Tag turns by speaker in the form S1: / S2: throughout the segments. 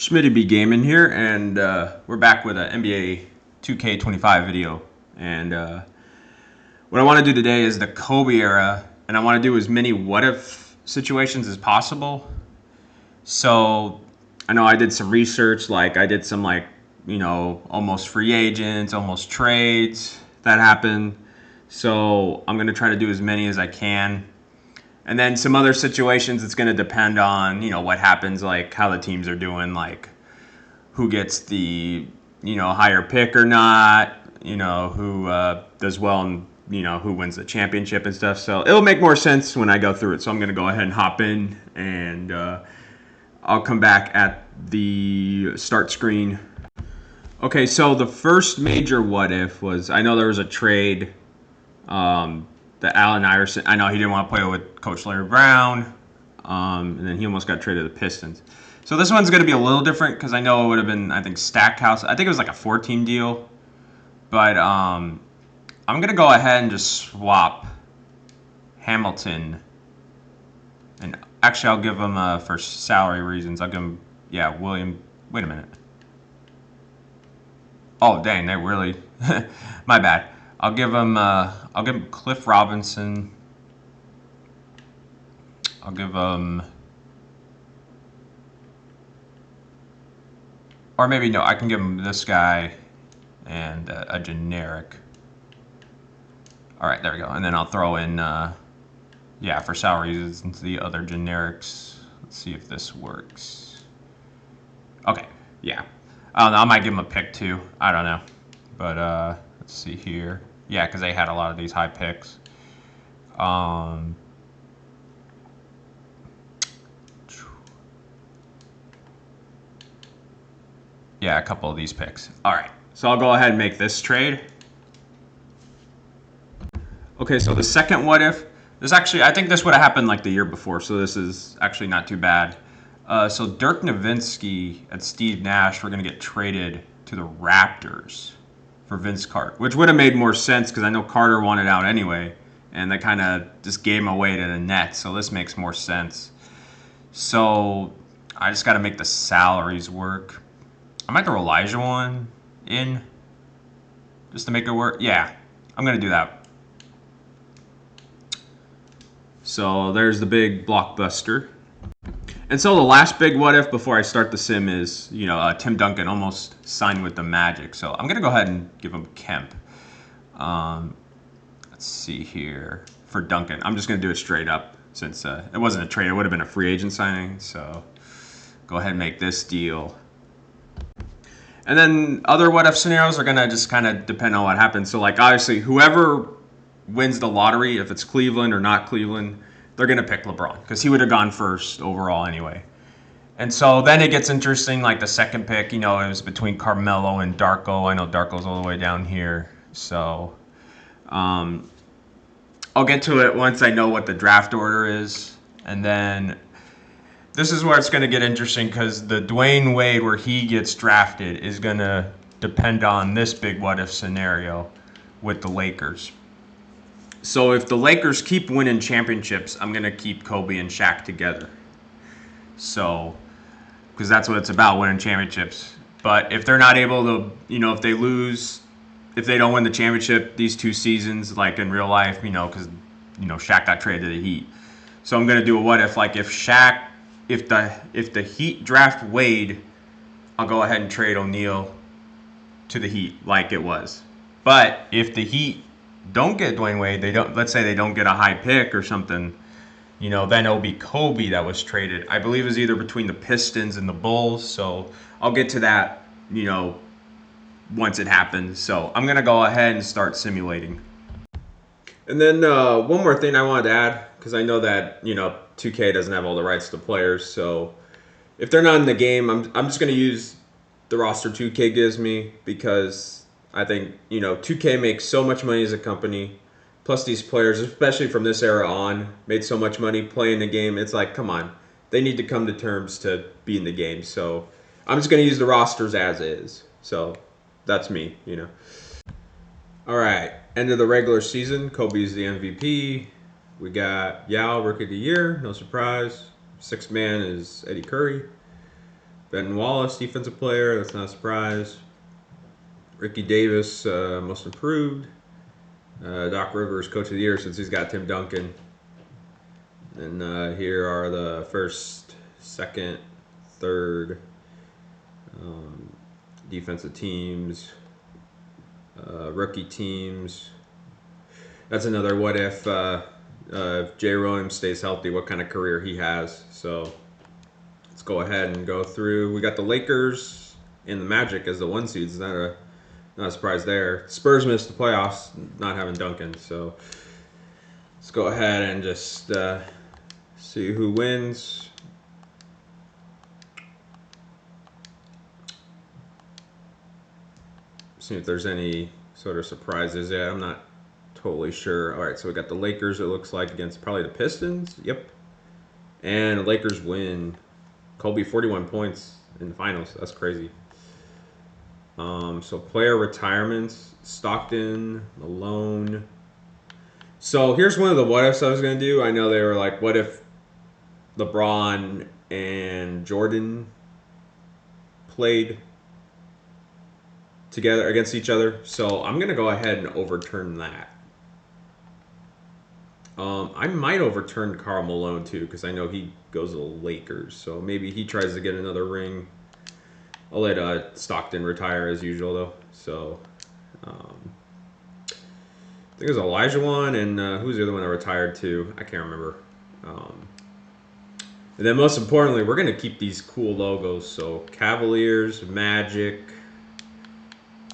S1: Schmitty B Gaming here, and we're back with an NBA 2K25 video. And what I want to do today is the Kobe era, and I want to do as many what-if situations as possible. So I know I did some research, like I did some almost free agents, almost trades that happened. So I'm going to try to do as many as I can. And then some other situations, it's going to depend on, what happens, like how the teams are doing, like who gets the, higher pick or not, who does well and, who wins the championship and stuff. So it'll make more sense when I go through it. So I'm going to go ahead and hop in, and I'll come back at the start screen. Okay, so the first major what if was, I know there was a trade. The Allen Iverson, I know he didn't want to play with Coach Larry Brown, and then he almost got traded to the Pistons. So this one's going to be a little different because I know it would have been, I think, Stackhouse. I think it was like a 4-team deal. But I'm going to go ahead and just swap Hamilton. And actually, I'll give him, for salary reasons, I'll give him, William. Wait a minute. Oh, dang, they really, my bad. I'll give him Cliff Robinson. I'll give him, or maybe no, I can give him this guy and a generic. All right, there we go. And then I'll throw in, for salaries into the other generics. Let's see if this works. Okay, yeah. I don't know, I might give him a pick too. I don't know. But let's see here. Yeah, because they had a lot of these high picks. Yeah, a couple of these picks. All right, so I'll go ahead and make this trade. Okay, so the second what if, this actually, I think this would have happened like the year before, so this is actually not too bad. So Dirk Nowitzki and Steve Nash were going to get traded to the Raptors for Vince Carter, which would have made more sense because I know Carter wanted out anyway, and they kind of just gave him away to the Nets, so this makes more sense. So I just got to make the salaries work. I might throw Elijah one in just to make it work. Yeah, I'm going to do that. So there's the big blockbuster. And so the last big what if before I start the sim is, Tim Duncan almost signed with the Magic. So I'm going to go ahead and give him Kemp. Let's see here. For Duncan, I'm just going to do it straight up since it wasn't a trade. It would have been a free agent signing. So go ahead and make this deal. And then other what if scenarios are going to just kind of depend on what happens. So like obviously whoever wins the lottery, if it's Cleveland or not Cleveland, they're going to pick LeBron because he would have gone first overall anyway. And so then it gets interesting, like the second pick, it was between Carmelo and Darko. I know Darko's all the way down here. So I'll get to it once I know what the draft order is. And then this is where it's going to get interesting because the Dwayne Wade where he gets drafted is going to depend on this big what if scenario with the Lakers. So if the Lakers keep winning championships, I'm going to keep Kobe and Shaq together. So, because that's what it's about, winning championships. But if they're not able to, if they lose, if they don't win the championship these 2 seasons, like in real life, because, Shaq got traded to the Heat. So I'm going to do a what if, like if the Heat draft Wade, I'll go ahead and trade O'Neal to the Heat like it was. But if the Heat don't get Dwayne Wade, let's say they don't get a high pick or something, then it'll be Kobe that was traded. I believe it was either between the Pistons and the Bulls, so I'll get to that, once it happens. So I'm going to go ahead and start simulating. And then one more thing I wanted to add, because I know that, 2K doesn't have all the rights to players, so if they're not in the game, I'm just going to use the roster 2K gives me because I think, 2K makes so much money as a company. Plus these players, especially from this era on, made so much money playing the game. It's like, come on. They need to come to terms to be in the game. So I'm just going to use the rosters as is. So that's me, All right. End of the regular season. Kobe's the MVP. We got Yao, Rookie of the Year. No surprise. Sixth man is Eddie Curry. Ben Wallace, defensive player. That's not a surprise. Ricky Davis, most improved. Doc Rivers, coach of the year since he's got Tim Duncan. And here are the first, second, third defensive teams, rookie teams. That's another what if Jay Williams stays healthy, what kind of career he has. So let's go ahead and go through. We got the Lakers and the Magic as the 1 seeds. Not a surprise there. Spurs missed the playoffs, not having Duncan. So let's go ahead and just see who wins. See if there's any sort of surprises. Yeah, I'm not totally sure. All right, so we got the Lakers, it looks like, against probably the Pistons. Yep. And the Lakers win. Kobe, 41 points in the finals. That's crazy. So player retirements, Stockton, Malone. So here's one of the what ifs I was going to do. I know they were like, what if LeBron and Jordan played together against each other? So I'm going to go ahead and overturn that. I might overturn Karl Malone too, because I know he goes to the Lakers. So maybe he tries to get another ring. I'll let Stockton retire as usual, though. So I think it was Elijah one, and who's the other one that retired too? I can't remember. And then most importantly, we're going to keep these cool logos. So Cavaliers, Magic,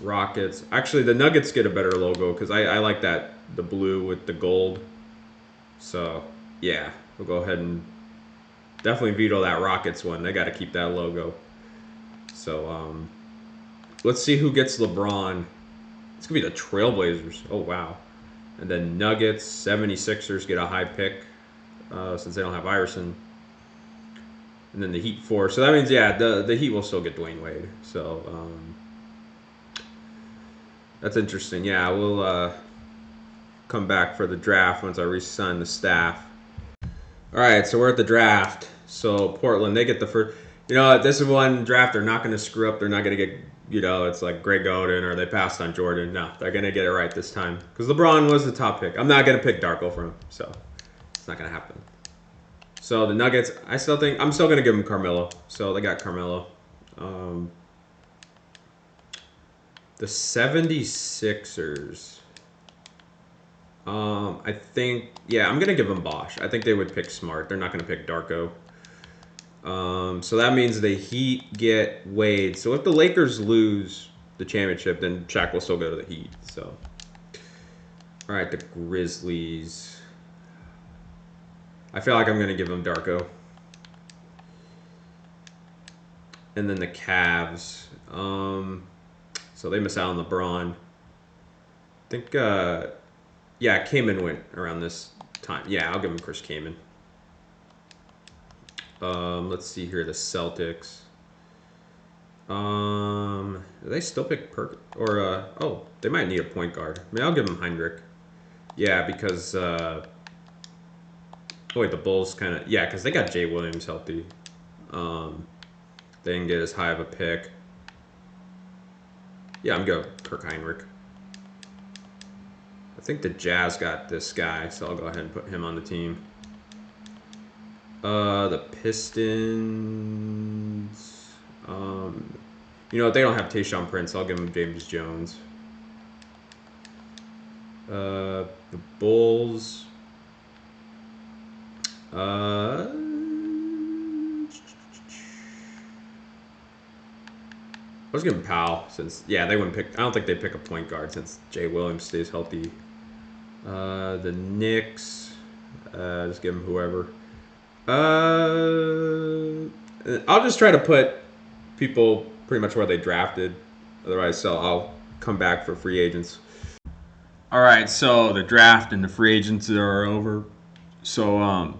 S1: Rockets. Actually, the Nuggets get a better logo because I like that, the blue with the gold. So, yeah, we'll go ahead and definitely veto that Rockets one. They got to keep that logo. So, let's see who gets LeBron. It's going to be the Trailblazers. Oh, wow. And then Nuggets, 76ers get a high pick since they don't have Iverson. And then the Heat 4. So that means, yeah, the Heat will still get Dwayne Wade. So, that's interesting. Yeah, we'll come back for the draft once I re-sign the staff. All right, so we're at the draft. So Portland, they get the first. This is one draft they're not going to screw up. They're not going to get, it's like Greg Oden or they passed on Jordan. No, they're going to get it right this time because LeBron was the top pick. I'm not going to pick Darko for him, so it's not going to happen. So the Nuggets, I'm still going to give them Carmelo. So they got Carmelo. The 76ers. I think, yeah, I'm going to give them Bosch. I think they would pick Smart. They're not going to pick Darko. So that means the Heat get Wade. So if the Lakers lose the championship, then Shaq will still go to the Heat. So, all right, the Grizzlies. I feel like I'm going to give them Darko. And then the Cavs. So they miss out on LeBron. I think, yeah, Kaman went around this time. Yeah, I'll give him Chris Kaman. Let's see here, the Celtics. Do they still pick Perk? Or, they might need a point guard. I mean, I'll give him Heinrich. Yeah, because, the Bulls kind of, yeah, because they got Jay Williams healthy. They didn't get as high of a pick. Yeah, I'm going Kirk Heinrich. I think the Jazz got this guy, so I'll go ahead and put him on the team. The Pistons. They don't have Tayshaun Prince. I'll give them James Jones. The Bulls. I was giving Powell since, yeah, they wouldn't pick. I don't think they pick a point guard since Jay Williams stays healthy. The Knicks. Just give them whoever. I'll just try to put people pretty much where they drafted. Otherwise, so I'll come back for free agents. All right, so the draft and the free agents are over. So I'm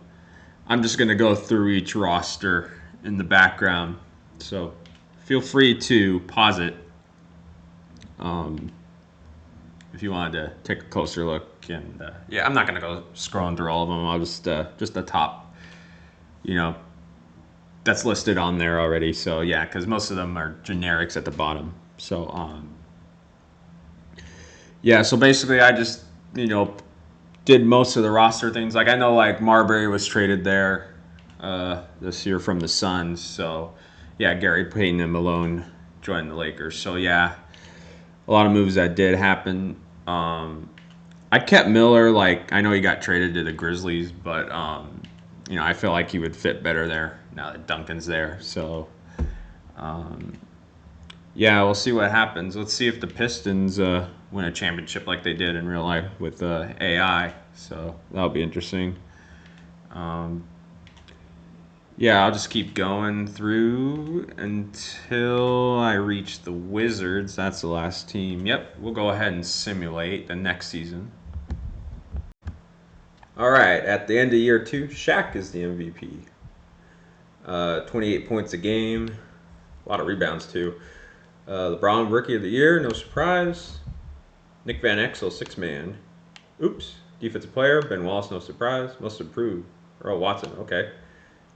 S1: just going to go through each roster in the background. So feel free to pause it if you wanted to take a closer look. And yeah, I'm not going to go scrolling through all of them. I'll just the top, that's listed on there already. So yeah, because most of them are generics at the bottom. So yeah. So basically, I just did most of the roster things. Like I know like Marbury was traded there this year from the Suns. So yeah, Gary Payton and Malone joined the Lakers. So yeah, a lot of moves that did happen. I kept Miller. Like I know he got traded to the Grizzlies, but I feel like he would fit better there now that Duncan's there. So yeah, we'll see what happens. Let's see if the Pistons win a championship like they did in real life with AI. So that'll be interesting. Yeah, I'll just keep going through until I reach the Wizards. That's the last team. Yep, we'll go ahead and simulate the next season. All right, at the end of year 2, Shaq is the MVP. 28 points a game, a lot of rebounds too. LeBron Rookie of the Year, no surprise. Nick Van Exel, 6-man. Oops, Defensive Player, Ben Wallace, no surprise. Most Improved, Earl Watson, okay.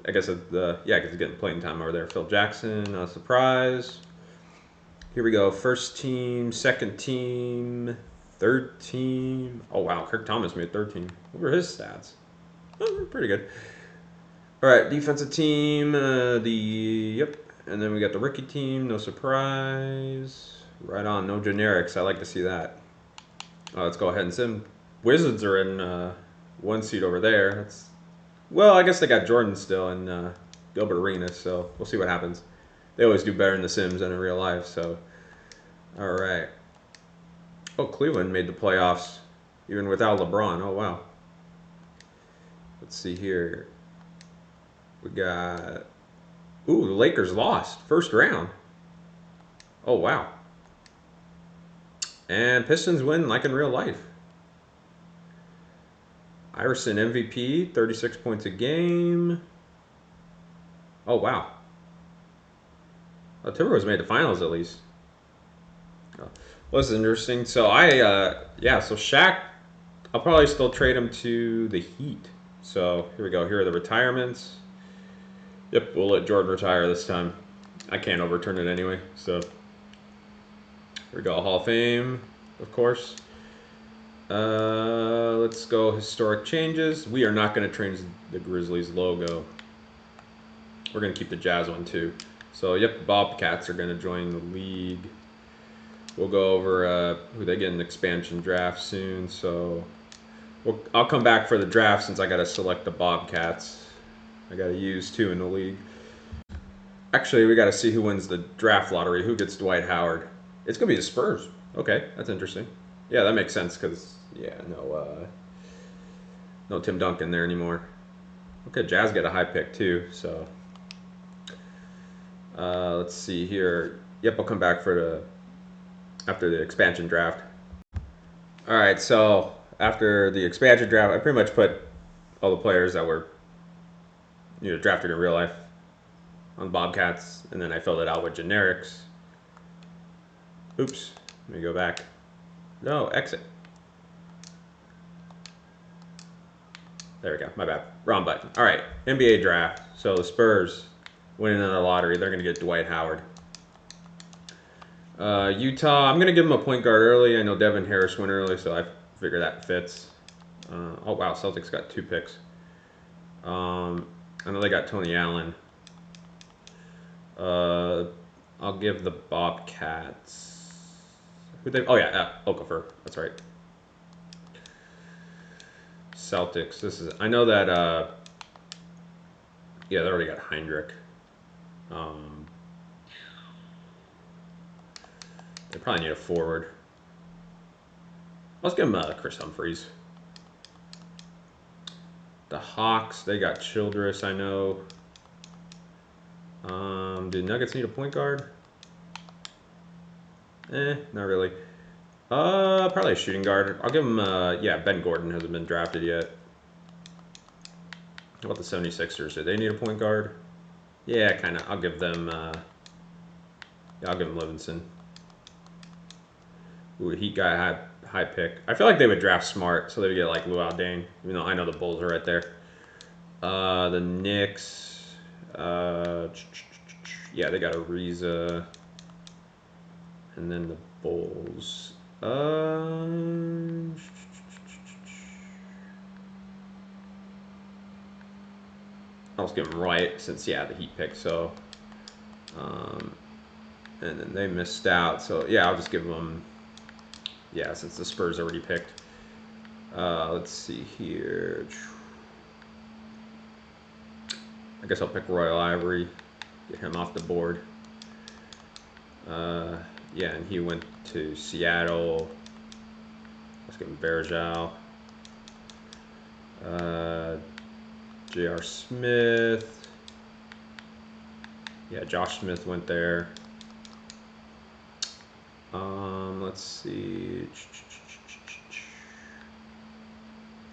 S1: I guess because he's getting playing time over there. Phil Jackson, no surprise. Here we go. First team, second team, third team. Oh wow, Kirk Thomas made third team. What were his stats? Oh, pretty good. All right, defensive team. And then we got the rookie team. No surprise. Right on. No generics. I like to see that. Let's go ahead and sim. Wizards are in 1 seed over there. I guess they got Jordan still and Gilbert Arenas, so we'll see what happens. They always do better in the Sims than in real life, so. All right. Oh, Cleveland made the playoffs even without LeBron. Oh, wow. Let's see here. We got. Ooh, the Lakers lost. First round. Oh, wow. And Pistons win like in real life. Iverson MVP, 36 points a game. Oh, wow. Timberwolves made the finals at least. Well, this is interesting. So so Shaq, I'll probably still trade him to the Heat. So here we go. Here are the retirements. Yep, we'll let Jordan retire this time. I can't overturn it anyway. So here we go. Hall of Fame, of course. Let's go historic changes. We are not going to change the Grizzlies logo. We're going to keep the Jazz one too. So yep, Bobcats are going to join the league. We'll go over who they get an expansion draft soon. So I'll come back for the draft since I got to select the Bobcats. I got to use 2 in the league. Actually, we got to see who wins the draft lottery. Who gets Dwight Howard? It's going to be the Spurs. Okay, that's interesting. Yeah, that makes sense because, no Tim Duncan there anymore. Okay, Jazz get a high pick too, so. Let's see here. Yep, I'll come back after the expansion draft. All right, so after the expansion draft, I pretty much put all the players that were drafted in real life on Bobcats, and then I filled it out with generics. Oops, let me go back. No, exit. There we go, my bad. Wrong button. All right, NBA draft. So the Spurs winning in the lottery, they're going to get Dwight Howard. Utah, I'm going to give them a point guard early. I know Devin Harris went early, so I figure that fits. Oh, wow, Celtics got 2 picks. I know they got Tony Allen. I'll give the Bobcats. Okafor. That's right. Celtics. I know that. They already got Heinrich. They probably need a forward. Let's give them Chris Humphries. The Hawks, they got Childress, I know. Do Nuggets need a point guard? Not really. Probably a shooting guard. I'll give them, Ben Gordon hasn't been drafted yet. How about the 76ers? Do they need a point guard? Yeah, kind of. I'll give them Livingston. Ooh, Heat guy, high pick. I feel like they would draft smart, so they would get like Luol Deng, even though I know the Bulls are right there. The Knicks, Yeah, they got Ariza. And then the Bulls. I'll just give them right since, yeah, the Heat pick. So, and then they missed out. So, yeah, I'll just give them, yeah, since the Spurs already picked. Let's see here. I guess I'll pick Royal Ivory. Get him off the board. Yeah, and he went to Seattle. Let's give him Bergeau. J.R. Smith. Yeah, Josh Smith went there. Let's see.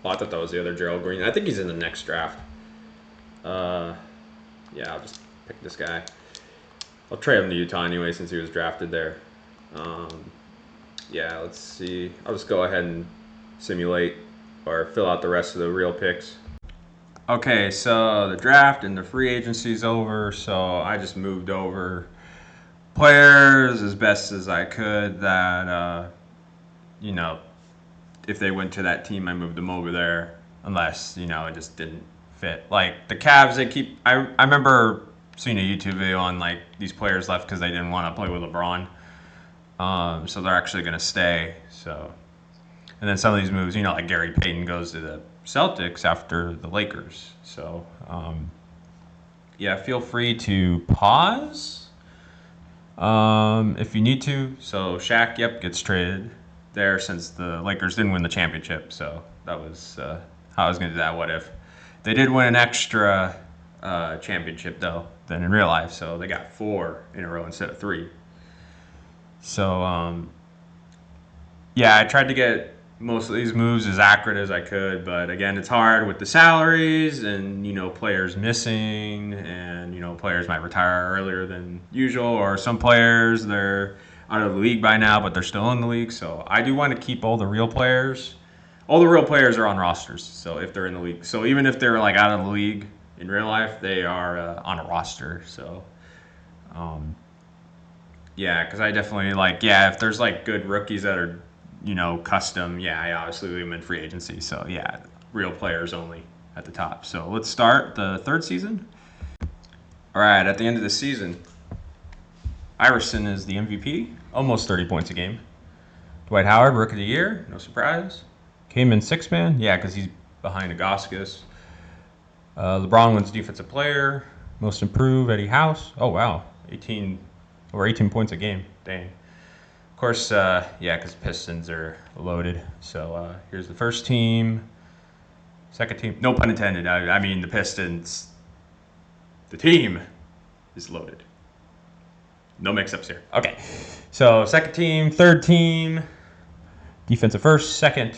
S1: Oh, I thought that was the other Gerald Green. I think he's in the next draft. Yeah, I'll just pick this guy. I'll trade him to Utah anyway since he was drafted there. Yeah, let's see. I'll just go ahead and simulate or fill out the rest of the real picks. Okay, so the draft and the free agency is over, so I just moved over players as best as I could that, you know, if they went to that team, I moved them over there unless, you know, it just didn't fit. Like the Cavs, they keep, I remember seeing a YouTube video on like these players left because they didn't want to play with LeBron. So they're actually going to stay. So, and then some of these moves, you know, like Gary Payton goes to the Celtics after the Lakers. So, yeah, feel free to pause if you need to. So Shaq, yep, gets traded there since the Lakers didn't win the championship. So that was how I was going to do that. What if they did win an extra championship though than in real life? So they got 4 in a row instead of 3. So, yeah, I tried to get most of these moves as accurate as I could, but again, it's hard with the salaries and, you know, players missing and, you know, players might retire earlier than usual, or some players, they're out of the league by now, but they're still in the league. So I do want to keep all the real players. All the real players are on rosters, so if they're in the league. So even if they're like out of the league in real life, they are on a roster. So, yeah, because I definitely like, yeah, if there's like good rookies that are, you know, custom, yeah, I obviously leave them in free agency. So, yeah, real players only at the top. So let's start the third season. All right, at the end of the season, Iverson is the MVP, almost 30 points a game. Dwight Howard, Rookie of the Year, no surprise. Came in 6-man, yeah, because he's behind Augustus. LeBron wins Defensive Player, Most Improved, Eddie House. Oh, wow, over 18 points a game, dang. Of course, yeah, because Pistons are loaded. So here's the first team, second team. No pun intended. I mean, the Pistons, the team is loaded. No mix-ups here. Okay, so second team, third team, defensive first, second.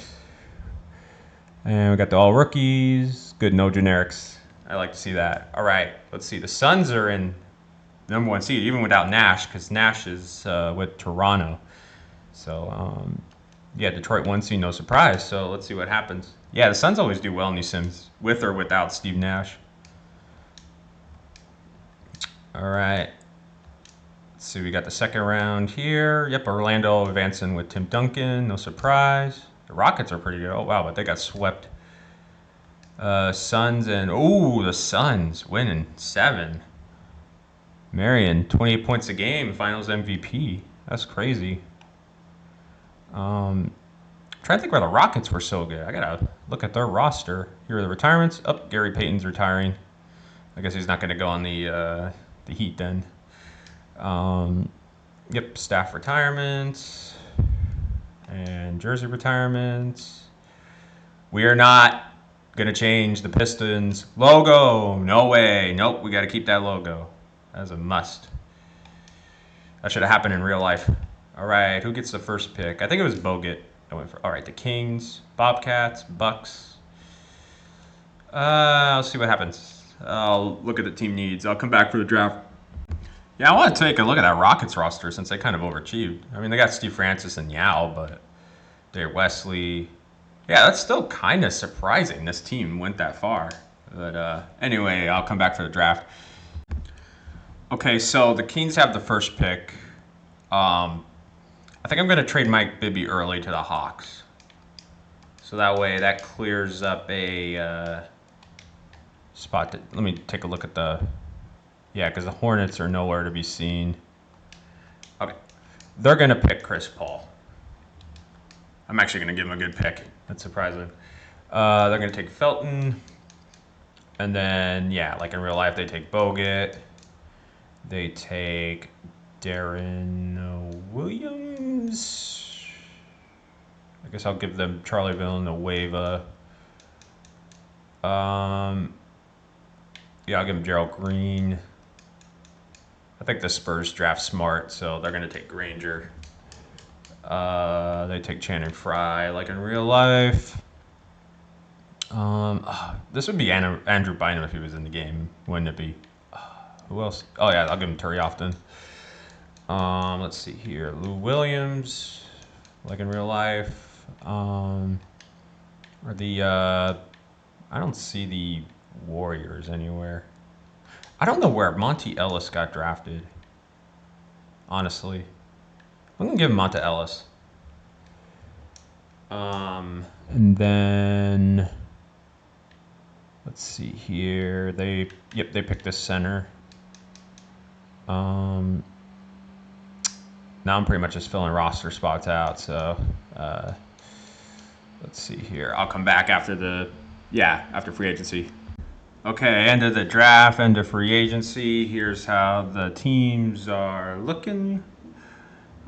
S1: And we got the all rookies. Good, no generics. I like to see that. All right, let's see. The Suns are in number 1 seed, even without Nash, because Nash is with Toronto. So, yeah, Detroit 1 seed, no surprise. So let's see what happens. Yeah, the Suns always do well in these sims, with or without Steve Nash. All right. Let's see, we got the second round here. Yep, Orlando advancing with Tim Duncan, no surprise. The Rockets are pretty good. Oh, wow, but they got swept. Suns and, ooh, the Suns winning 7. Marion, 28 points a game, finals MVP. That's crazy. Trying to think why the Rockets were so good. I gotta look at their roster. Here are the retirements. Oh, Gary Payton's retiring. I guess he's not gonna go on the Heat then. Yep, staff retirements and jersey retirements. We are not gonna change the Pistons logo. No way. Nope, we gotta keep that logo. That's a must. That should have happened in real life. All right, who gets the first pick? I think it was Bogut. All right, the Kings, Bobcats, Bucks. I'll see what happens. I'll look at the team needs. I'll come back for the draft. Yeah, I want to take a look at that Rockets roster since they kind of overachieved. I mean, they got Steve Francis and Yao, but Dave Wesley. Yeah, that's still kind of surprising this team went that far. But anyway, I'll come back for the draft. Okay, so the Kings have the first pick. I think I'm going to trade Mike Bibby early to the Hawks. So that way that clears up a spot. Let me take a look at the... Yeah, because the Hornets are nowhere to be seen. Okay. They're going to pick Chris Paul. I'm actually going to give him a good pick. That's surprising. They're going to take Felton. And then, yeah, like in real life, they take Bogut. They take Darren Williams. I guess I'll give them Charlie Villanueva. Yeah, I'll give him Gerald Green. I think the Spurs draft smart, so they're going to take Granger. They take Channing Frye, like in real life. This would be Andrew Bynum if he was in the game, wouldn't it be? Who else? Oh, yeah, I'll give him Terry Often. Let's see here. Lou Williams, like in real life. Or the... I don't see the Warriors anywhere. I don't know where Monty Ellis got drafted, honestly. I'm going to give him Monty Ellis. And then... Let's see here. They picked the center. Now I'm pretty much just filling roster spots out. So let's see here. I'll come back after after free agency. Okay, end of the draft, end of free agency. Here's how the teams are looking.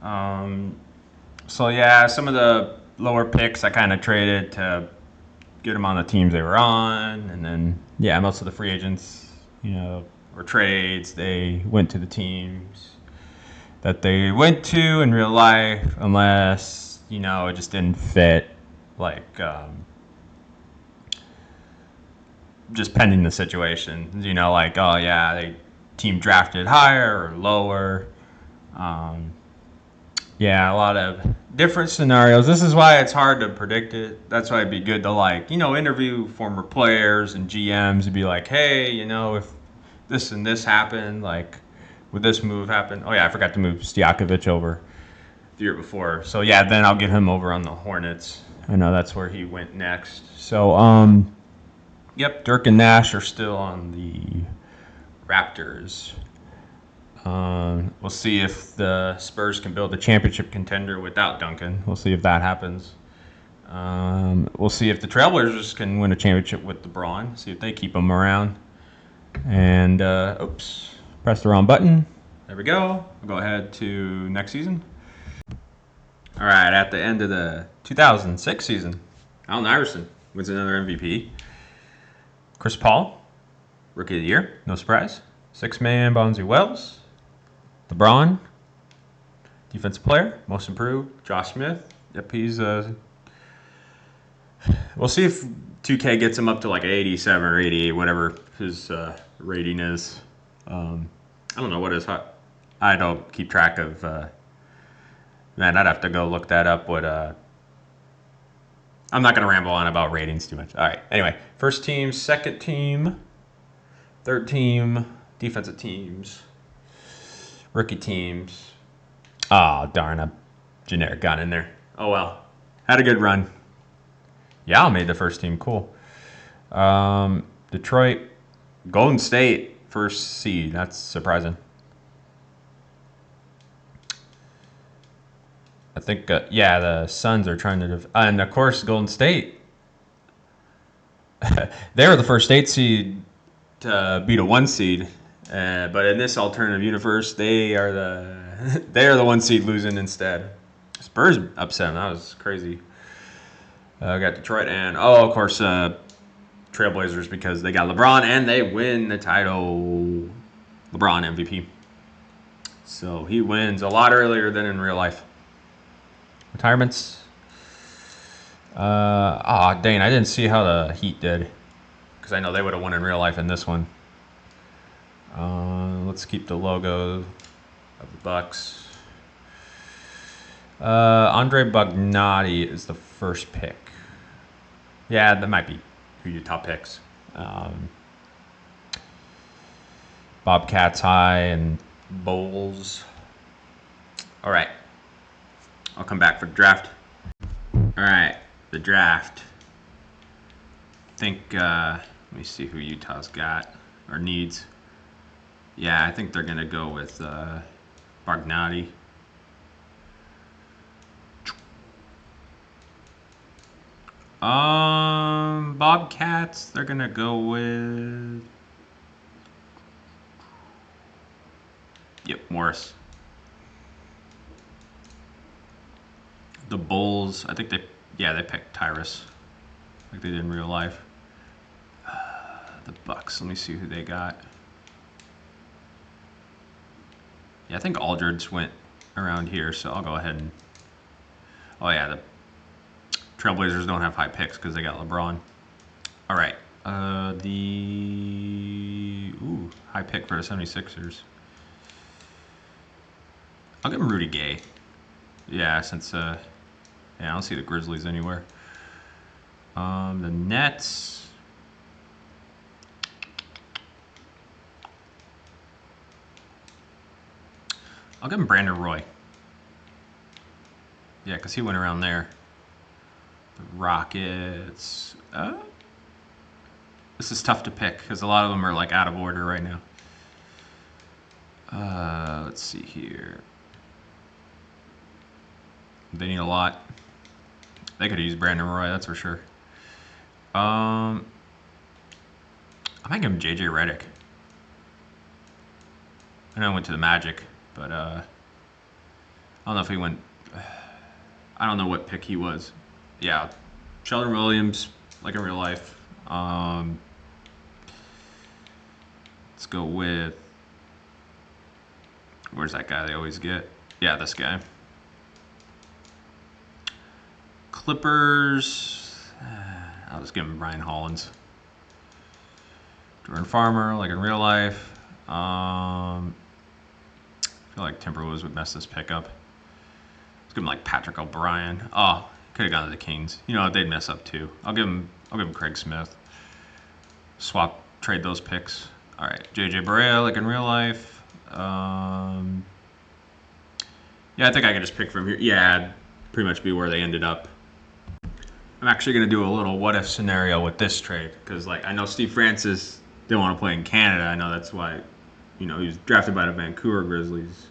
S1: So yeah, some of the lower picks I kind of traded to get them on the teams they were on, and then yeah, most of the free agents, or trades, they went to the teams that they went to in real life, unless it just didn't fit, like just pending the situation. Like, oh yeah, they team drafted higher or lower. Yeah, a lot of different scenarios. This is why it's hard to predict it. That's why it'd be good to interview former players and GMs and be like, hey, if this and this happened, like, would this move happen? Oh yeah, I forgot to move Stojakovic over the year before. So yeah, then I'll get him over on the Hornets. I know that's where he went next. So yep, Dirk and Nash are still on the Raptors. We'll see if the Spurs can build a championship contender without Duncan. We'll see if that happens. We'll see if the Trailblazers can win a championship with LeBron. See if they keep him around. And, oops, press the wrong button. There we go. We'll go ahead to next season. All right, at the end of the 2006 season, Allen Iverson wins another MVP. Chris Paul, Rookie of the Year, no surprise. Six-man, Bonzi Wells. LeBron, Defensive Player, Most Improved, Josh Smith. Yep, he's we'll see if 2K gets him up to like 87 or 88, whatever his rating is. I don't know what his... I don't keep track of... man, I'd have to go look that up. I'm not going to ramble on about ratings too much. All right, anyway. First team, second team, third team, defensive teams, rookie teams. Oh, darn, a generic got in there. Oh, well. Had a good run. Yao made the first team. Cool. Detroit, Golden State, first seed. That's surprising. I think, the Suns are trying to... and, of course, Golden State. They were the first 8 seed to beat a 1 seed. But in this alternative universe, they are the 1 seed losing instead. Spurs upset them. That was crazy. Got Detroit and, of course, Trailblazers because they got LeBron and they win the title. LeBron MVP. So he wins a lot earlier than in real life. Retirements. Dang, I didn't see how the Heat did. Because I know they would have won in real life in this one. Let's keep the logo of the Bucks. Andre Bagnati is the first pick. Yeah, that might be who your top picks. Bobcats high and Bulls. All right. I'll come back for the draft. All right, the draft. I think, let me see who Utah's got or needs. Yeah, I think they're going to go with Bargnati. Bobcats, they're going to go with... Yep, Morris. The Bulls, I think they picked Tyrus, like they did in real life. The Bucks, let me see who they got. Yeah, I think Aldridge went around here, so I'll go ahead and... Oh yeah, the Trailblazers don't have high picks because they got LeBron. All right, high pick for the 76ers. I'll give him Rudy Gay. Yeah, since I don't see the Grizzlies anywhere. The Nets. I'll give him Brandon Roy. Yeah, because he went around there. The Rockets. This is tough to pick because a lot of them are like out of order right now. Let's see here. They need a lot. They could use Brandon Roy, that's for sure. I might give him JJ Redick. I know I went to the Magic, but I don't know if he went. I don't know what pick he was. Yeah, Sheldon Williams, like in real life. Let's go with. Where's that guy they always get? Yeah, this guy. Clippers, I'll just give him Brian Hollins. Jordan Farmer, like in real life. I feel like Timberwolves would mess this pick up. Let's give him like Patrick O'Brien. Oh, could have gone to the Kings. You know, they'd mess up too. I'll give him Craig Smith. Trade those picks. All right, JJ Barea, like in real life. Yeah, I think I can just pick from here. Yeah, pretty much be where they ended up. I'm actually going to do a little what-if scenario with this trade because, like, I know Steve Francis didn't want to play in Canada. I know that's why, he was drafted by the Vancouver Grizzlies.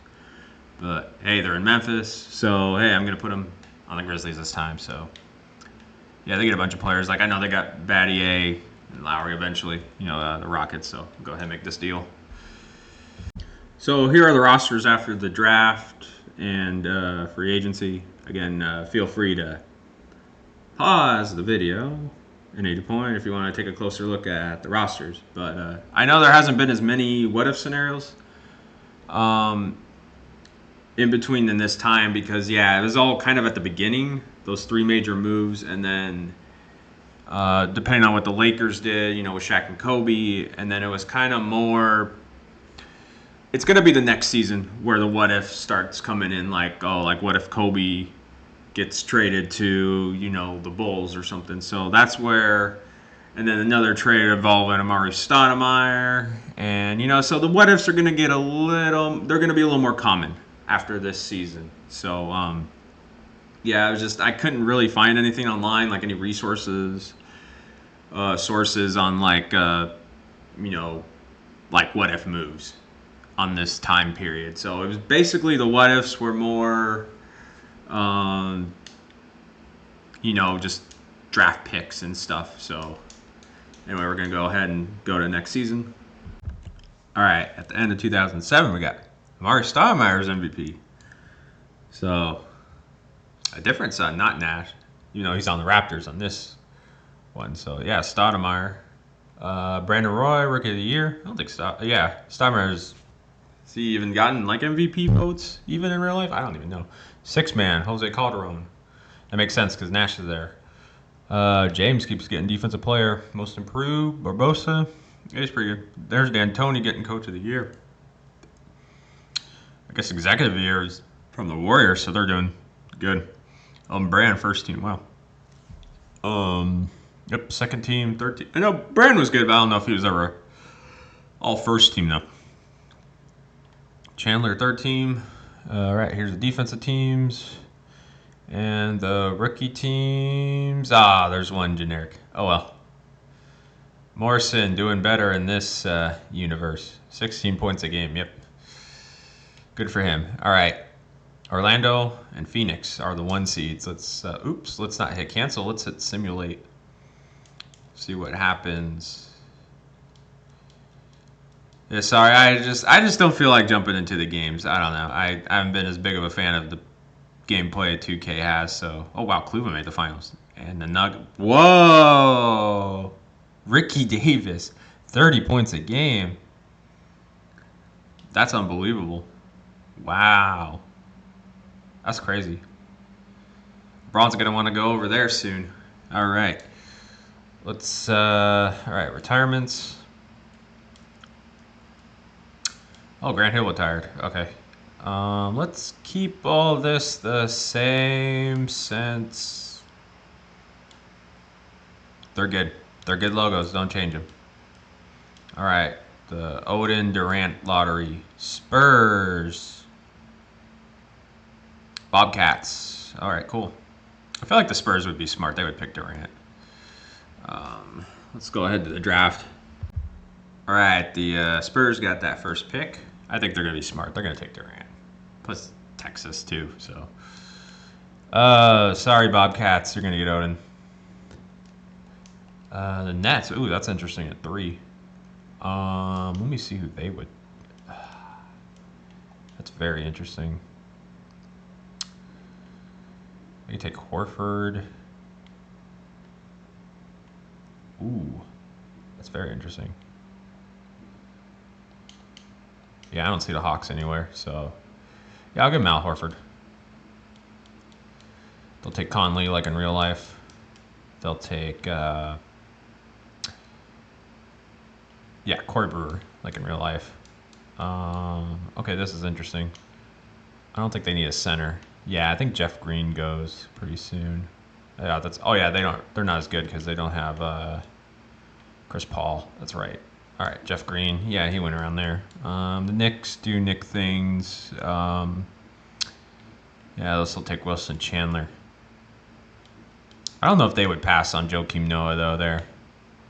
S1: But, hey, they're in Memphis, so, hey, I'm going to put them on the Grizzlies this time. So, yeah, they get a bunch of players. Like, I know they got Battier and Lowry eventually, the Rockets, so I'll go ahead and make this deal. So, here are the rosters after the draft and free agency. Again, feel free to pause the video at any point if you want to take a closer look at the rosters. But I know there hasn't been as many what-if scenarios in between in this time because, it was all kind of at the beginning, those three major moves, and then depending on what the Lakers did, with Shaq and Kobe, and then it was kind of more... It's going to be the next season where the what-if starts coming in, like what if Kobe gets traded to, the Bulls or something. So that's where, and then another trade involving Amari Stoudemire. And, so the what-ifs are going to get they're going to be a little more common after this season. So, I couldn't really find anything online, like any sources on like what-if moves on this time period. So it was basically the what-ifs were more... just draft picks and stuff. So anyway, we're going to go ahead and go to next season. All right, at the end of 2007, we got Amari Stoudemire's MVP. So a different son, not Nash. He's on the Raptors on this one. So yeah, Stoudemire. Brandon Roy, Rookie of the Year. I don't think Stoudemire's... Has he even gotten like MVP votes even in real life? I don't even know. Sixth man, Jose Calderon. That makes sense because Nash is there. James keeps getting defensive player. Most improved, Barbosa. He's pretty good. There's D'Antoni getting coach of the year. I guess executive of the year is from the Warriors, so they're doing good. Brand, first team. Wow. Yep, second team, third team. I know Brand was good, but I don't know if he was ever all first team though. Chandler, third team. All right, here's the defensive teams. And the rookie teams. There's one generic. Oh, well. Morrison doing better in this universe. 16 points a game. Yep. Good for him. All right. Orlando and Phoenix are the 1 seeds. Let's not hit cancel. Let's hit simulate. See what happens. Yeah, sorry. I just don't feel like jumping into the games. I don't know. I haven't been as big of a fan of the gameplay 2K has. So, oh wow, Cleveland made the finals and the Nugget. Whoa, Ricky Davis, 30 points a game. That's unbelievable. Wow, that's crazy. LeBron's gonna want to go over there soon. All right, let's. All right, retirements. Oh, Grant Hill retired. Okay. Let's keep all this the same since they're good. They're good logos. Don't change them. All right. The Odin Durant lottery. Spurs. Bobcats. All right, cool. I feel like the Spurs would be smart. They would pick Durant. Let's go ahead to the draft. All right, the Spurs got that first pick. I think they're going to be smart. They're going to take Durant. Plus Texas, too, so. Sorry, Bobcats. You're going to get Odin. The Nets. Ooh, that's interesting at 3. Let me see who they would. That's very interesting. They could take Horford. Ooh, that's very interesting. Yeah, I don't see the Hawks anywhere, so yeah, I'll give Al Horford. They'll take Conley like in real life. They'll take Corey Brewer like in real life. Okay, this is interesting. I don't think they need a center. Yeah, I think Jeff Green goes pretty soon. Yeah, they're not as good because they don't have Chris Paul. That's right. All right, Jeff Green. Yeah, he went around there. The Knicks do Nick things. Yeah, this will take Wilson Chandler. I don't know if they would pass on Joakim Noah, though, there.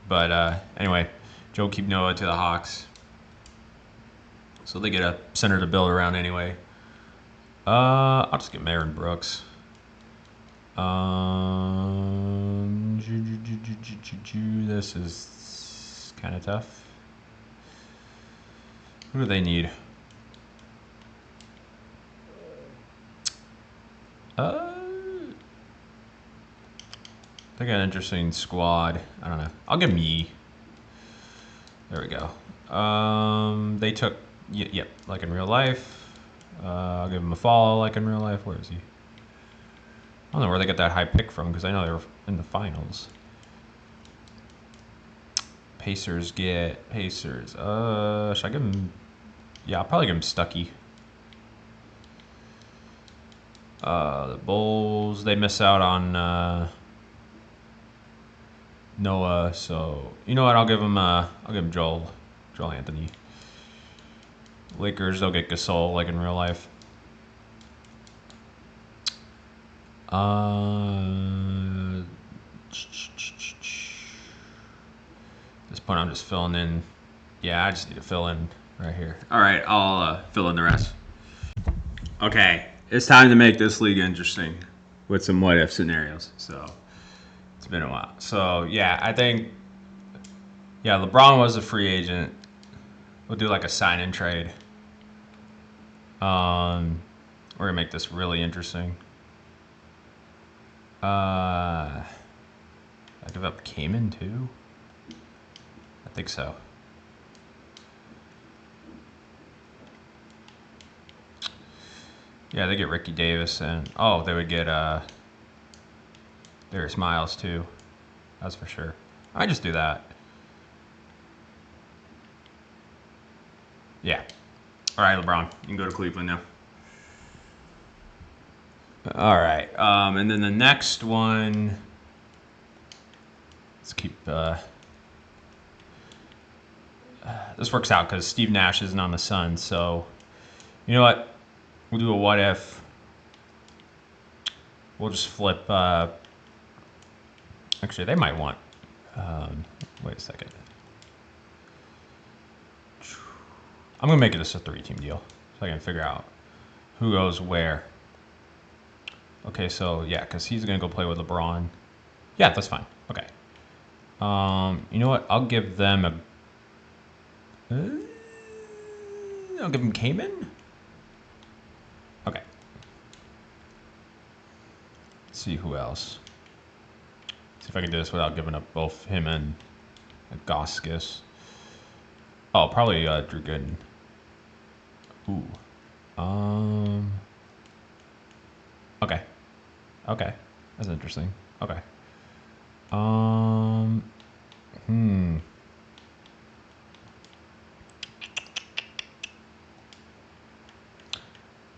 S1: But anyway, Joakim Noah to the Hawks. So they get a center to build around anyway. I'll just get Marin Brooks. This is kind of tough. Who do they need? They got an interesting squad. I don't know. I'll give them Yee. There we go. They took, yep, like in real life. I'll give them a follow like in real life. Where is he? I don't know where they got that high pick from because I know they were in the finals. Pacers get Pacers. Should I give them? Yeah, I'll probably give them Stuckey. The Bulls, they miss out on Noah, so you know what? I'll give them Joel Anthony. Lakers, they'll get Gasol like in real life. At this point, I'm just filling in. Yeah, I just need to fill in right here. All right, I'll fill in the rest. Okay, it's time to make this league interesting with some what if scenarios. So it's been a while. So yeah, I think LeBron was a free agent. We'll do like a sign and trade. We're gonna make this really interesting. I give up Kaman too. I think so. Yeah, they get Ricky Davis and they would get Darius Miles too. That's for sure. I just do that. Yeah. All right, LeBron, you can go to Cleveland now. All right, and then the next one. Let's keep. This works out because Steve Nash isn't on the Suns, so You know what? We'll do a what if. We'll just flip. Actually, they might want. Wait a second. I'm gonna make it a 3-team deal so I can figure out who goes where. Okay, so yeah, because he's gonna go play with LeBron. Yeah, that's fine. Okay. You know what? I'll give them a. I'll give him Cayman. Okay. Let's see who else. See if I can do this without giving up both him and Goskis. Oh, probably Drew Gooden. Ooh. Okay. Okay. That's interesting. Okay.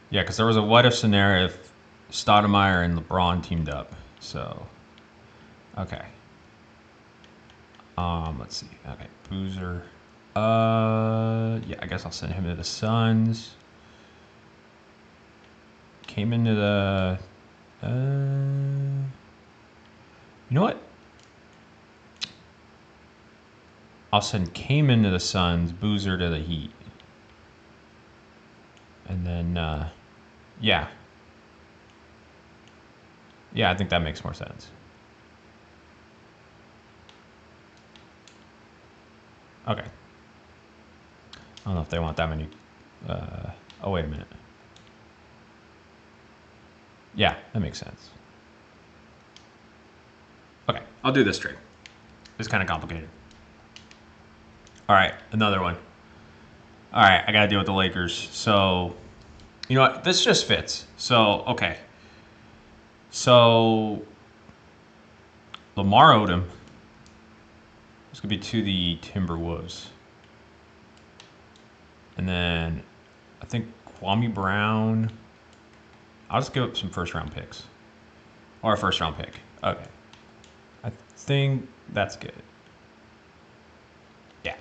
S1: Yeah, because there was a what if scenario if Stoudemire and LeBron teamed up. So, okay. Let's see. Okay, Boozer. Yeah, I guess I'll send him to the Suns. Came into the. You know what? I'll send Kamen to the Suns, Boozer to the Heat. And then, yeah. Yeah, I think that makes more sense. Okay. I don't know if they want that many. Oh, wait a minute. Yeah, that makes sense. Okay, I'll do this trade. It's kind of complicated. All right, another one. All right, I got to deal with the Lakers. So, you know what? This just fits. So, okay. So, Lamar Odom is going to be to the Timberwolves. And then I think Kwame Brown. I'll just give up some first-round picks. Or a first-round pick. Okay. I think that's good. Yeah.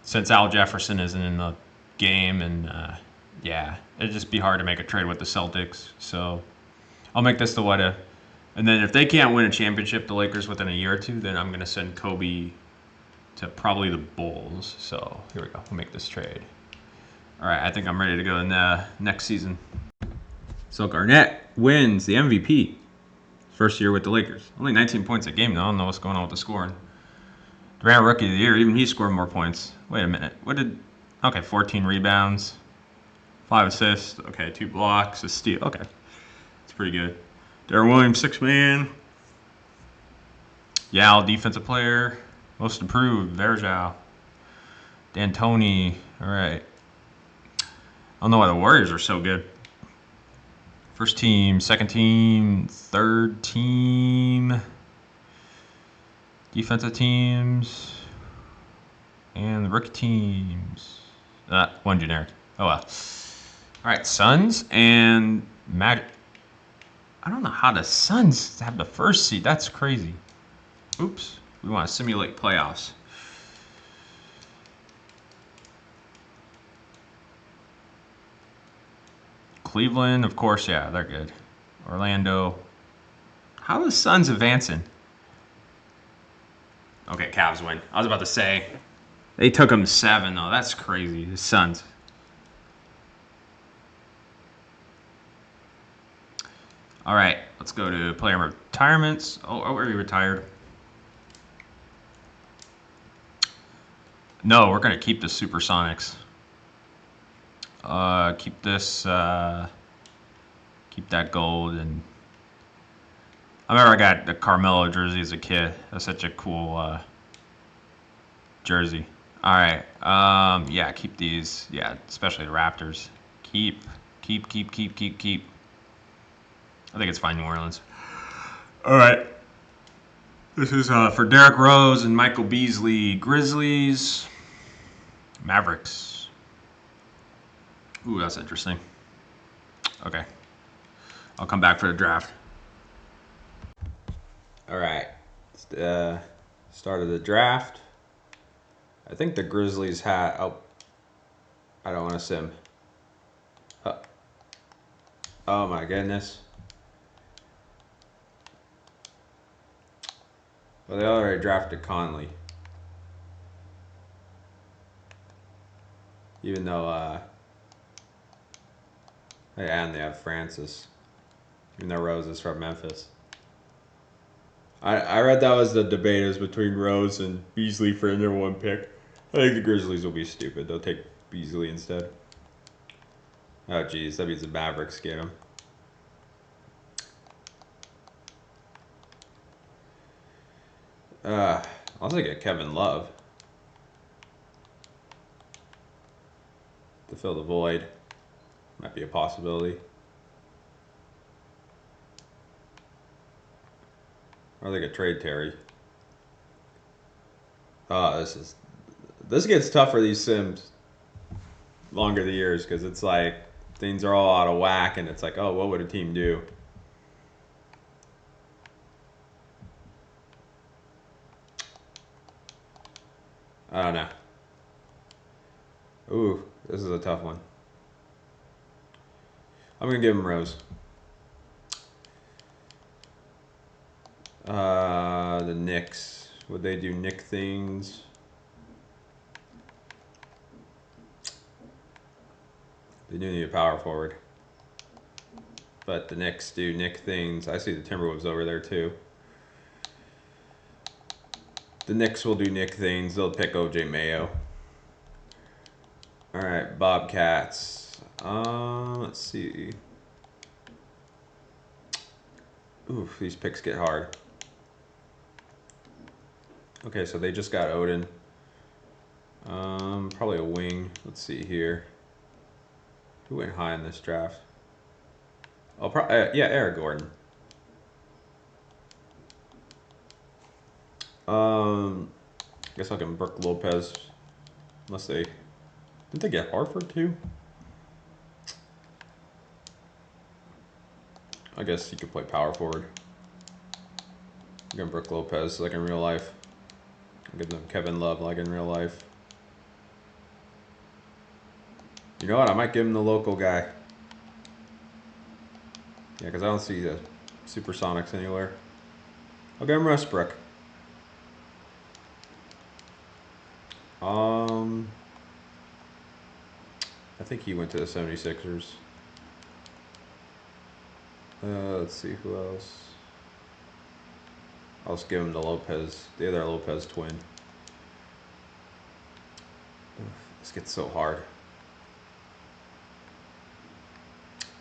S1: Since Al Jefferson isn't in the game, and yeah, it'd just be hard to make a trade with the Celtics. So I'll make this the what if. And then if they can't win a championship, the Lakers, within a year or two, then I'm going to send Kobe to probably the Bulls. So here we go. We'll make this trade. All right, I think I'm ready to go in the next season. So Garnett wins the MVP. First year with the Lakers. Only 19 points a game, though. I don't know what's going on with the scoring. Durant Rookie of the Year, even he scored more points. Wait a minute. Okay, 14 rebounds, 5 assists. Okay, 2 blocks, a steal. Okay, it's pretty good. Darren Williams, 6-man. Yao, defensive player. Most improved, Verjao. D'Antoni, all right. I don't know why the Warriors are so good. First team, second team, third team. Defensive teams. And the rookie teams. One generic. Oh well. All right, Suns and Magic. I don't know how the Suns have the first seed. That's crazy. Oops. We want to simulate playoffs. Cleveland, of course, yeah, they're good. Orlando. How are the Suns advancing? Okay, Cavs win. I was about to say. They took them 7, though. That's crazy. The Suns. All right, let's go to player retirements. Oh, are we retired? No, we're going to keep the Supersonics. Keep this, keep that gold. And I remember I got the Carmelo jersey as a kid. That's such a cool jersey. All right, yeah, keep these. Yeah, especially the Raptors. Keep. I think it's fine, New Orleans. All right. This is for Derrick Rose and Michael Beasley. Grizzlies. Mavericks. Ooh, that's interesting. Okay. I'll come back for the draft. All right. It's the start of the draft. I think the Grizzlies had... Oh. I don't want to sim. Oh my goodness. Well, they already drafted Conley. Even though, and they have Francis. Even though Rose is from Memphis. I read that was the debate is between Rose and Beasley for their one pick. I think the Grizzlies will be stupid. They'll take Beasley instead. Oh, geez. That means the Mavericks get him. I'll also get Kevin Love to fill the void. Might be a possibility. Or they could trade Terry. Oh, this gets tough for these sims longer the years because it's like things are all out of whack and it's like, oh, what would a team do? I don't know. Ooh, this is a tough one. I'm gonna give him Rose. The Knicks. Would they do Nick things? They do need a power forward. But the Knicks do Nick things. I see the Timberwolves over there too. The Knicks will do Nick things. They'll pick OJ Mayo. All right, Bobcats. Let's see. Oof, these picks get hard. Okay, so they just got Odin. Probably a wing. Let's see here. Who went high in this draft? Oh, yeah, Eric Gordon. Guess I'll get Brook Lopez. Unless they... Didn't they get Hartford too? I guess he could play power forward. Give him Brook Lopez like in real life. I'll give them Kevin Love like in real life. You know what? I might give him the local guy. Yeah, because I don't see the Supersonics anywhere. I'll give him Westbrook. I think he went to the 76ers. Let's see who else. I'll just give him the Lopez, the other Lopez twin. This gets so hard.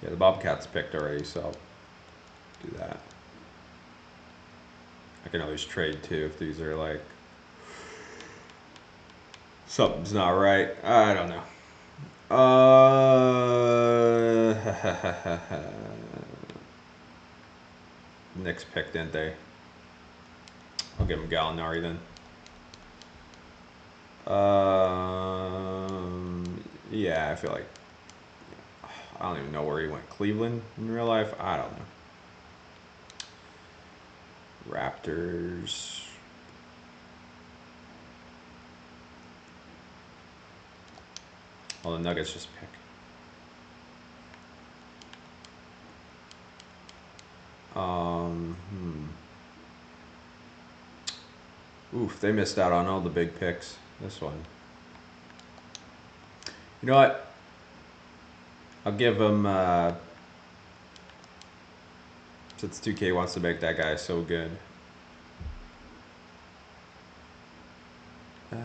S1: Yeah, the Bobcats picked already, so I'll do that. I can always trade too if these are like something's not right. I don't know. Knicks picked, didn't they? I'll give him Gallinari then. Yeah, I feel like I don't even know where he went. Cleveland in real life? I don't know. Raptors. Well, the Nuggets just pick. Oof, they missed out on all the big picks. This one. You know what? I'll give them, since 2K wants to make that guy so good. I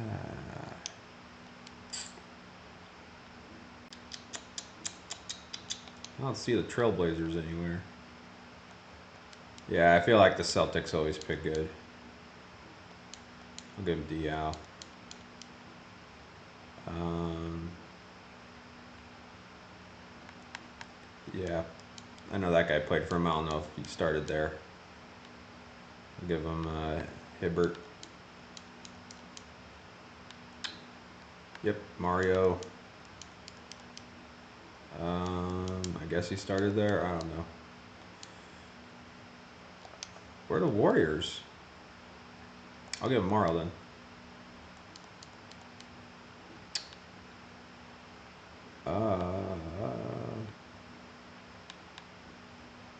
S1: don't see the Trailblazers anywhere. Yeah, I feel like the Celtics always pick good. I'll give him Diaw. Yeah, I know that guy played for him. I don't know if he started there. I'll give him Hibbert. Yep, Mario. I guess he started there. I don't know. Where are the Warriors? I'll give him Mario then.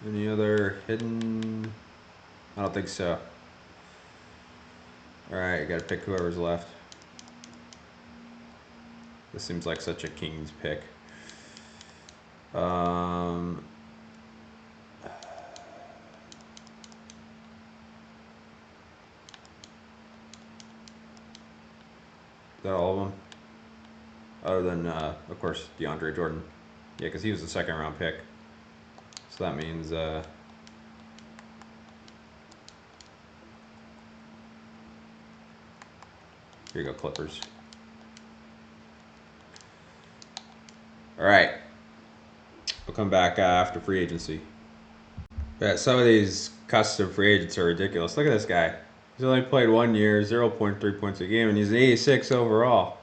S1: Any other hidden? I don't think so. Alright, you gotta pick whoever's left. This seems like such a Kings pick. Is that all of them? Other than, of course, DeAndre Jordan. Yeah, because he was the second round pick. So that means, here you go, Clippers. All right. We'll come back after free agency. Yeah, some of these custom free agents are ridiculous. Look at this guy. He's only played 1 year, 0.3 points a game, and he's an 86 overall.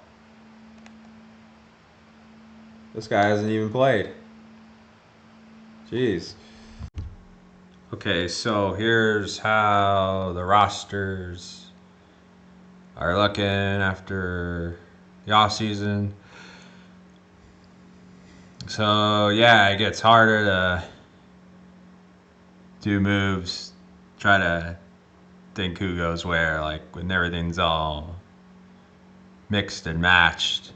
S1: This guy hasn't even played. Jeez. Okay, so here's how the rosters are looking after the off season. So yeah, it gets harder to do moves, try to think who goes where, like when everything's all mixed and matched.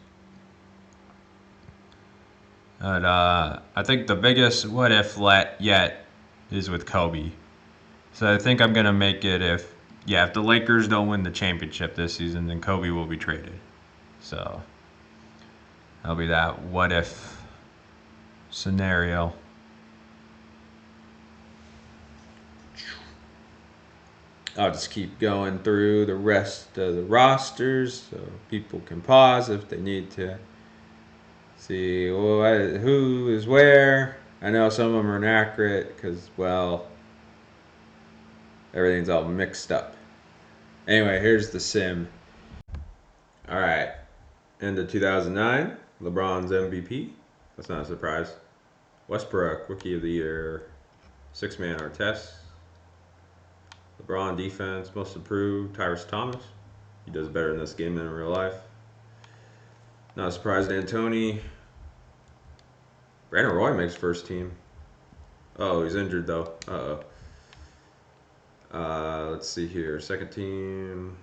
S1: But I think the biggest what if yet is with Kobe. So I think I'm gonna make it if the Lakers don't win the championship this season, then Kobe will be traded. So that'll be that what if scenario. I'll just keep going through the rest of the rosters so people can pause if they need to see who is where. I know some of them are inaccurate because, well, everything's all mixed up. Anyway, here's the sim. All right. End of 2009, LeBron's MVP. That's not a surprise. Westbrook, Rookie of the Year. Six-man Artest. LeBron defense, most improved. Tyrese Thomas. He does better in this game than in real life. Not surprised, D'Antoni. Brandon Roy makes first team. Oh, he's injured though. Let's see here. Second team.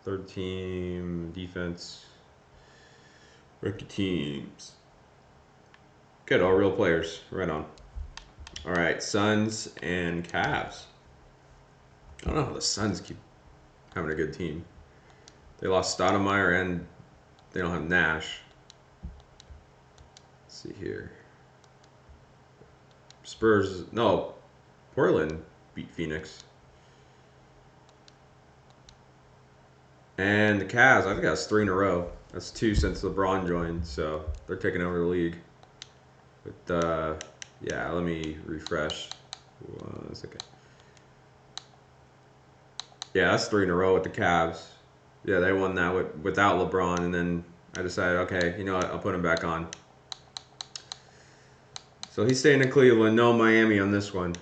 S1: Third team. Defense. Rookie teams. Good, all real players. Right on. All right, Suns and Cavs. I don't know how the Suns keep having a good team. They lost Stoudemire and they don't have Nash. Let's see here. Portland beat Phoenix. And the Cavs, I think that's 3 in a row. That's 2 since LeBron joined, so they're taking over the league. But, yeah, let me refresh. 1 second. Yeah, that's 3 in a row with the Cavs. Yeah, they won that without LeBron, and then I decided, okay, you know what, I'll put him back on. So he's staying in Cleveland, no Miami on this one.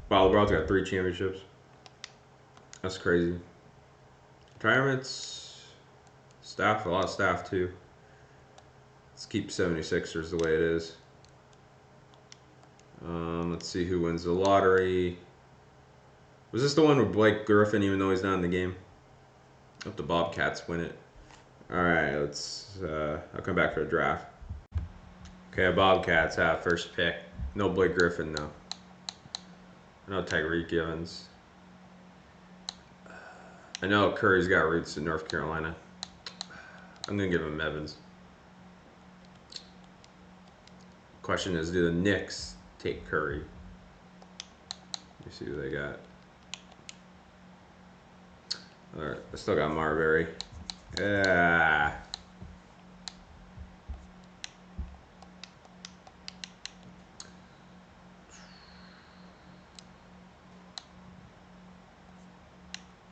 S1: Wow, LeBron's got 3 championships. That's crazy. Retirements, staff, a lot of staff too. Let's keep 76ers the way it is. Let's see who wins the lottery. Was this the one with Blake Griffin, even though he's not in the game? I hope the Bobcats win it. All right, I'll come back for the draft. Okay, Bobcats have first pick. No Blake Griffin, though. No Tyreek Evans. I know Curry's got roots in North Carolina. I'm going to give him Evans. Question is, do the Knicks take Curry? Let me see who they got. All right, I still got Marbury. Yeah.